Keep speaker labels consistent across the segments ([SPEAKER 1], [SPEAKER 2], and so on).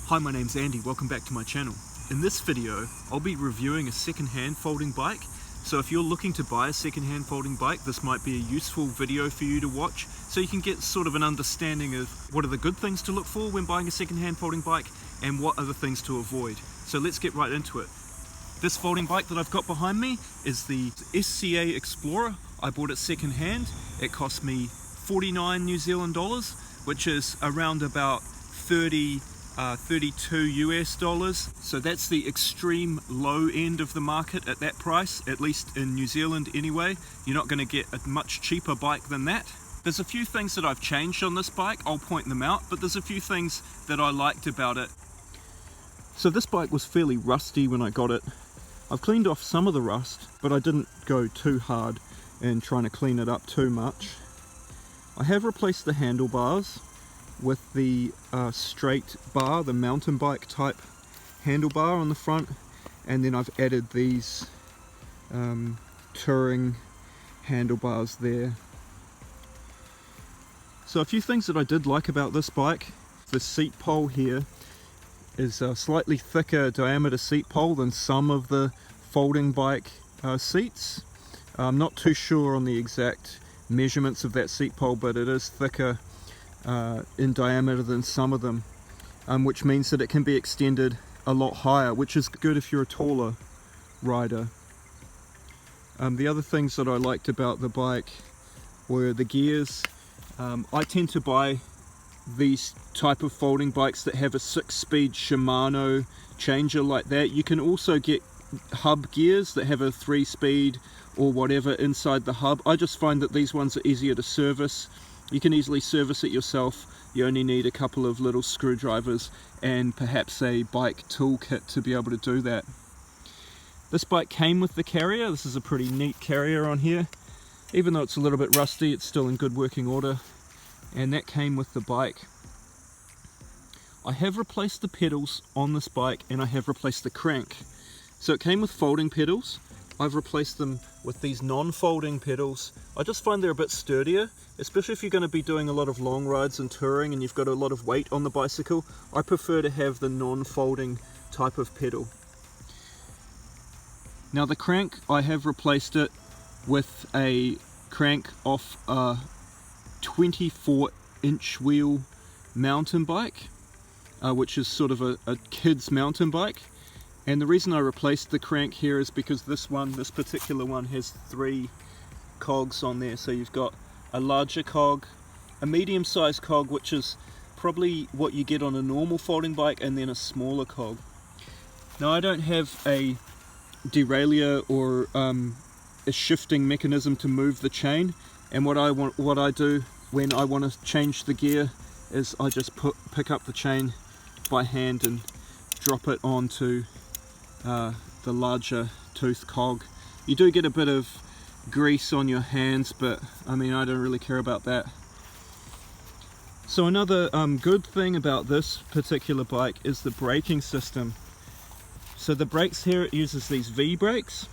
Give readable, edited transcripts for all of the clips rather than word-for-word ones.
[SPEAKER 1] Hi, my name's Andy, welcome back to my channel. In this video, I'll be reviewing a second-hand folding bike. So if you're looking to buy a second-hand folding bike, this might be a useful video for you to watch so you can get sort of an understanding of what are the good things to look for when buying a second-hand folding bike and what are the things to avoid. So let's get right into it. This folding bike that I've got behind me is the SCA Explorer. I bought it second-hand. It cost me 49 New Zealand dollars, which is around about 32 US dollars. So that's the extreme low end of the market at that price, at least in New Zealand anyway. You're not going to get a much cheaper bike than that. There's a few things that I've changed on this bike, I'll point them out, but there's a few things that I liked about it. So this bike was fairly rusty when I got it. I've cleaned off some of the rust, but I didn't go too hard in trying to clean it up too much. I have replaced the handlebars with the straight bar, the mountain bike type handlebar on the front, and then I've added these touring handlebars there. So a few things that I did like about this bike: the seat pole here is a slightly thicker diameter seat pole than some of the folding bike seats. I'm not too sure on the exact measurements of that seat pole, but it is thicker in diameter than some of them, which means that it can be extended a lot higher, which is good if you're a taller rider. The other things that I liked about the bike were the gears. I tend to buy these type of folding bikes that have a 6-speed Shimano changer like that. You can also get hub gears that have a 3-speed or whatever inside the hub. I just find that these ones are easier to service. You can easily service it yourself. You only need a couple of little screwdrivers and perhaps a bike toolkit to be able to do that. This bike came with the carrier. This is a pretty neat carrier on here. Even though it's a little bit rusty, it's still in good working order. And that came with the bike. I have replaced the pedals on this bike, and I have replaced the crank. So it came with folding pedals. I've replaced them with these non-folding pedals. I just find they're a bit sturdier, especially if you're going to be doing a lot of long rides and touring and you've got a lot of weight on the bicycle. I prefer to have the non-folding type of pedal. Now the crank, I have replaced it with a crank off a 24-inch wheel mountain bike, which is sort of a kid's mountain bike. And the reason I replaced the crank here is because this particular one has 3 cogs on there. So you've got a larger cog, a medium-sized cog, which is probably what you get on a normal folding bike, and then a smaller cog. Now I don't have a derailleur or a shifting mechanism to move the chain, and what I do when I want to change the gear is I just pick up the chain by hand and drop it onto the larger tooth cog. You do get a bit of grease on your hands, but I mean, I don't really care about that. So another good thing about this particular bike is the braking system. So the brakes here, it uses these V brakes,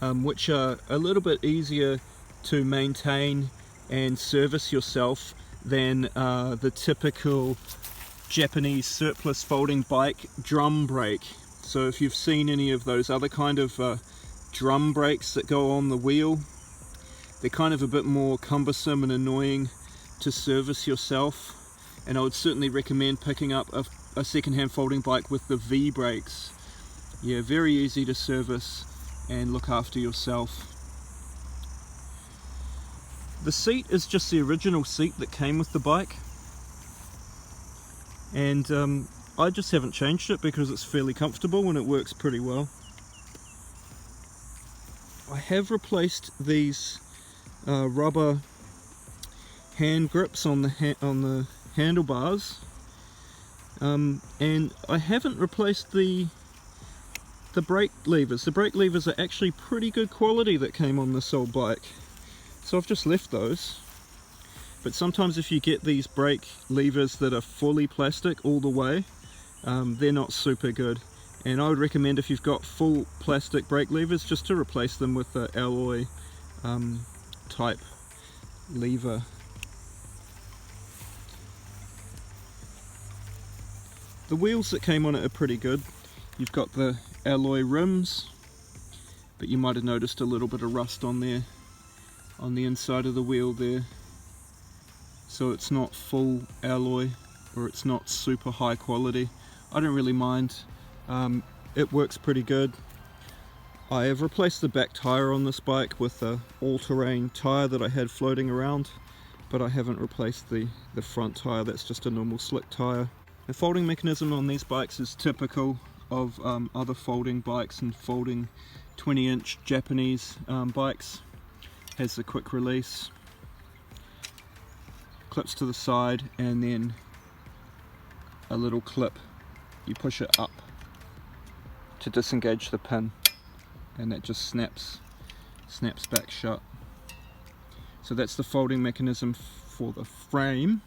[SPEAKER 1] which are a little bit easier to maintain and service yourself than the typical Japanese surplus folding bike drum brake. So if you've seen any of those other kind of drum brakes that go on the wheel, they're kind of a bit more cumbersome and annoying to service yourself, and I would certainly recommend picking up a second-hand folding bike with the V brakes. Yeah, very easy to service and look after yourself. The seat is just the original seat that came with the bike, and I just haven't changed it because it's fairly comfortable and it works pretty well. I have replaced these rubber hand grips on the handlebars, and I haven't replaced the brake levers. The brake levers are actually pretty good quality that came on this old bike, so I've just left those. But sometimes if you get these brake levers that are fully plastic all the way, they're not super good, and I would recommend, if you've got full plastic brake levers, just to replace them with the alloy type lever. The wheels that came on it are pretty good. You've got the alloy rims, but you might have noticed a little bit of rust on there, on the inside of the wheel there. So it's not full alloy, or it's not super high quality. I don't really mind. It works pretty good. I have replaced the back tyre on this bike with a all-terrain tyre that I had floating around, but I haven't replaced the front tyre. That's just a normal slick tyre. The folding mechanism on these bikes is typical of other folding bikes and folding 20-inch Japanese bikes. Has the quick release, clips to the side, and then a little clip. You push it up to disengage the pin, and that just snaps back shut. So that's the folding mechanism for the frame.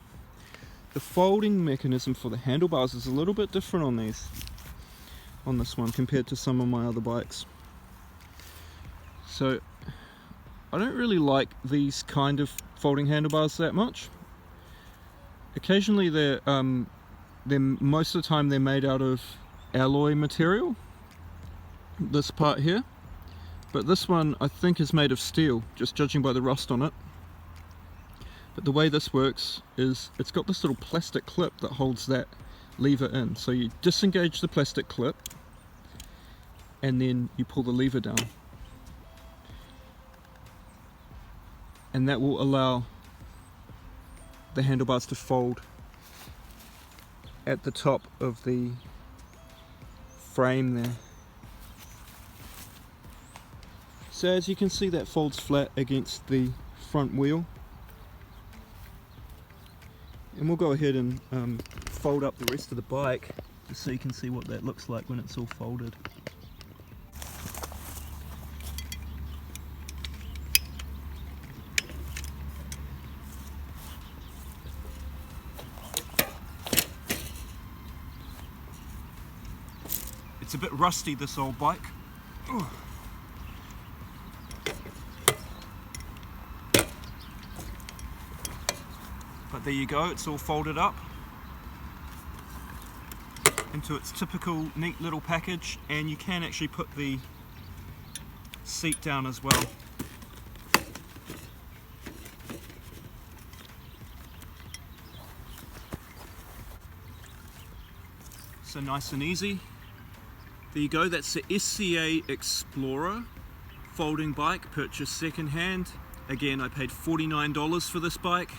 [SPEAKER 1] The folding mechanism for the handlebars is a little bit different on this one compared to some of my other bikes. So I don't really like these kind of folding handlebars that much. Occasionally they're most of the time they're made out of alloy material, this part here, but this one I think is made of steel, just judging by the rust on it. But the way this works is it's got this little plastic clip that holds that lever in. So you disengage the plastic clip and then you pull the lever down, and that will allow the handlebars to fold at the top of the frame there. So as you can see, that folds flat against the front wheel. And we'll go ahead and fold up the rest of the bike just so you can see what that looks like when it's all folded. It's a bit rusty, this old bike. Ugh. But there you go, it's all folded up into its typical neat little package, and you can actually put the seat down as well. So nice and easy. There you go, that's the SCA Explorer folding bike, purchased second hand. Again, I paid $49 for this bike.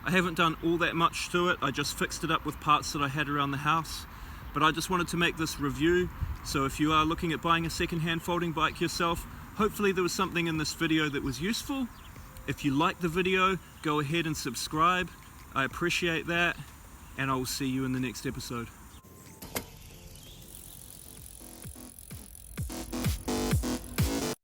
[SPEAKER 1] I haven't done all that much to it, I just fixed it up with parts that I had around the house. But I just wanted to make this review, so if you are looking at buying a second-hand folding bike yourself, hopefully there was something in this video that was useful. If you liked the video, go ahead and subscribe. I appreciate that, and I will see you in the next episode.